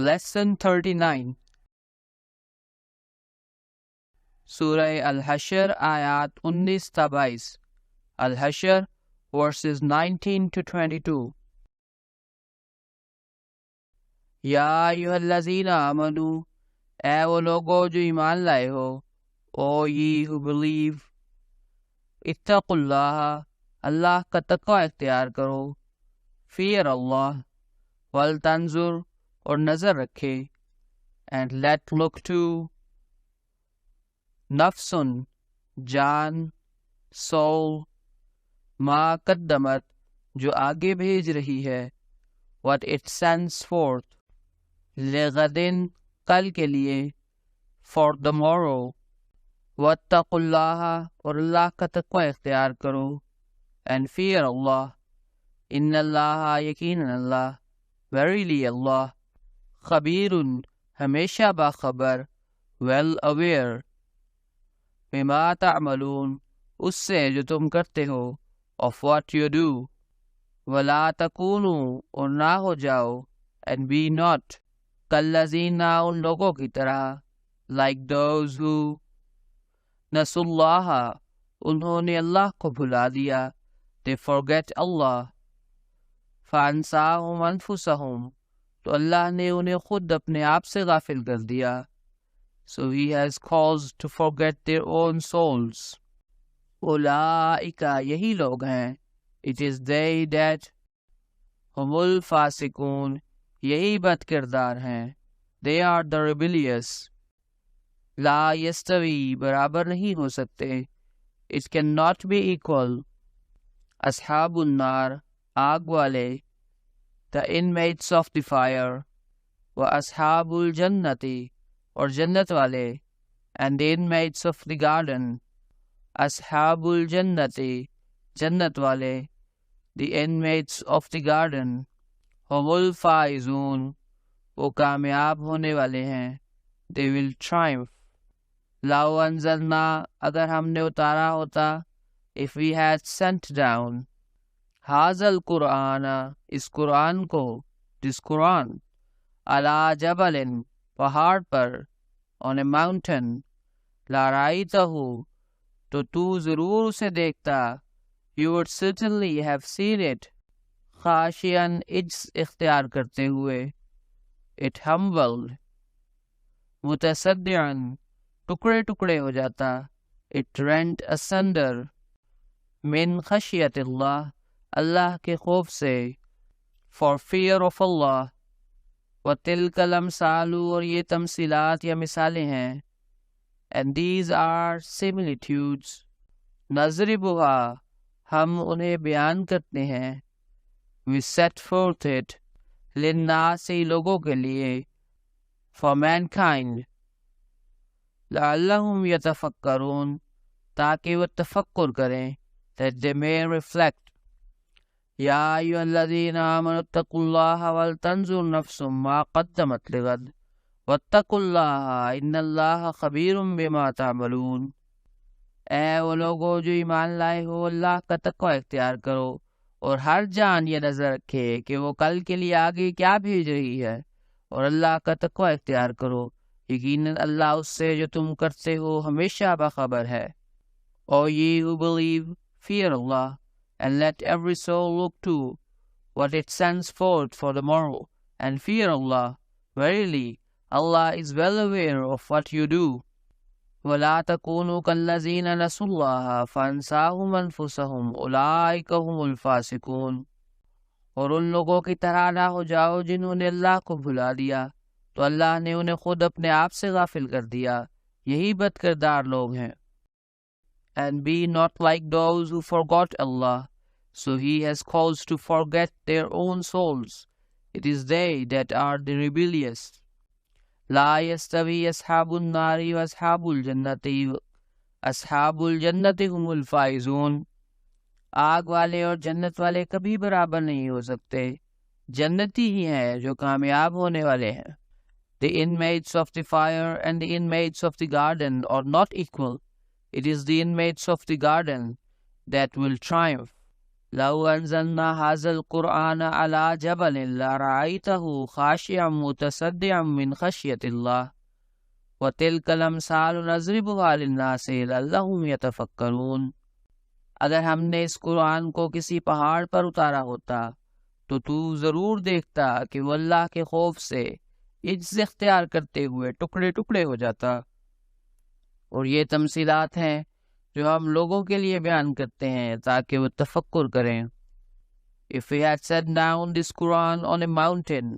Lesson 39 سورہ الحشر آیات 19-22 الحشر verses 19-22 یا ایھا الذین آمنوا اے وہ لوگو جو ایمان لائے ہو او ye who believe اتقوا اللہ اللہ کا تقوی اختیار کرو fear اللہ ولتنظر اور نظر رکھے and let look to نفسن جان soul ما قدمت جو آگے بھیج رہی ہے what it sends forth لغدن کل کے لیے for the morrow واتقوا اللہ اور اللہ کا تقوی اختیار کرو and fear اللہ ان اللہ یقینا اللہ verily اللہ خبیر ہمیشہ باخبر well aware بما تعملون اس سے جو تم کرتے ہو of what you do ولا تکونوا اور نہ ہو جاؤ and be not کالذین ان لوگوں کی طرح like those who نسوا اللہ انہوں نے اللہ کو بھلا دیا they forget اللہ فانساہم انفسہم تو اللہ نے انہیں خود اپنے آپ سے غافل کر دیا so he has caused to forget their own souls اولئک یہی لوگ ہیں it is they that ہم الفاسقون یہی بد کردار ہیں they are the rebellious لا یستوی برابر نہیں ہو سکتے it cannot be equal اصحاب النار آگ والے the inmates of the fire و اصحاب الجنتی اور جنت والے and the inmates of the garden اصحاب الجنتی جنت والے the inmates of the garden ہم الفائزون وہ کامیاب ہونے والے ہیں they will triumph لو انزلنا اگر ہم نے اتارا ہوتا if we had sent down ھذا القرآن اس قرآن کو this قرآن علی جبل پہاڑ پر on a mountain لرأیتہ تو ضرور اسے دیکھتا you would certainly have seen it خاشعاً عجز اختیار کرتے ہوئے it humbled متصدعاً ٹکڑے ٹکڑے ہو جاتا it rent asunder من خشیت اللہ اللہ کے خوف سے for fear of اللہ وَتِلْكَ الْأَمْثَالُ اور یہ تمثیلات یا مثالیں ہیں and these are similitudes نضربها ہم انہیں بیان کرتے ہیں we set forth it للناس لوگوں کے لیے for mankind لعلہم یتفکرون تاکہ وہ تفکر کریں that they may reflect یا ایھا الذین آمنوا اتقوا اللہ ولتنظر نفس ما قدمت لغد واتقوا اللہ ان اللہ خبیر بما تعملون اے وہ لوگو جو ایمان لائے ہو اللہ کا تقوی اختیار کرو اور ہر جان یہ نظر رکھے کہ وہ کل کے لیے آگے کیا بھیج رہی ہے اور اللہ کا تقوی اختیار کرو یقیناً اللہ اس سے جو تم کرتے ہو ہمیشہ باخبر ہے O ye who believe, fear Allah, and let every soul look to what it sends forth for the morrow, and fear Allah. Verily, Allah is well aware of what you do. وَلَا تَكُونُوا كَالَّذِينَ نَسُوا اللَّهَ فَأَنسَاهُمْ أَنفُسَهُمْ أُولَئِكَ هُمُ الْفَاسِقُونَ اور ان لوگوں کی طرح نہ ہو جاؤ جنہوں نے اللہ کو بھلا دیا تو اللہ نے انہیں خود اپنے آپ سے غافل کر دیا یہی بد کردار لوگ ہیں And be not like those who forgot Allah, so He has caused to forget their own souls. It is they that are the rebellious. لا يستوي أصحاب النار وأصحاب الجنة أصحاب الجنة هم الفائزون آگ والے اور جنت والے کبھی برابر نہیں ہو سکتے جنتی ہی ہیں جو کامیاب ہونے والے ہیں The inmates of the fire and the inmates of the garden are not equal. It is the inmates of the garden that will triumph. لو انزلنا هذا القرآن على جبل لرأيته خاشعا متصدعا من خشية الله وتلك الأمثال نضربها للناس لعلهم يتفكرون۔ اگر ہم نے اس قرآن کو کسی پہاڑ پر اتارا ہوتا تو تو ضرور دیکھتا کہ وہ اللہ کے خوف سے عجز اختیار کرتے ہوئے ٹکڑے ٹکڑے ہو جاتا۔ اور یہ تمثیلات ہیں جو ہم لوگوں کے لیے بیان کرتے ہیں تاکہ وہ تفکر کریں۔ If we had set down this Quran on a mountain,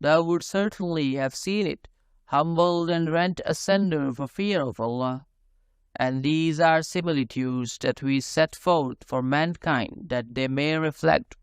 thou would certainly have seen it humbled and rent asunder for fear of Allah. And these are similitudes that we set forth for mankind that they may reflect.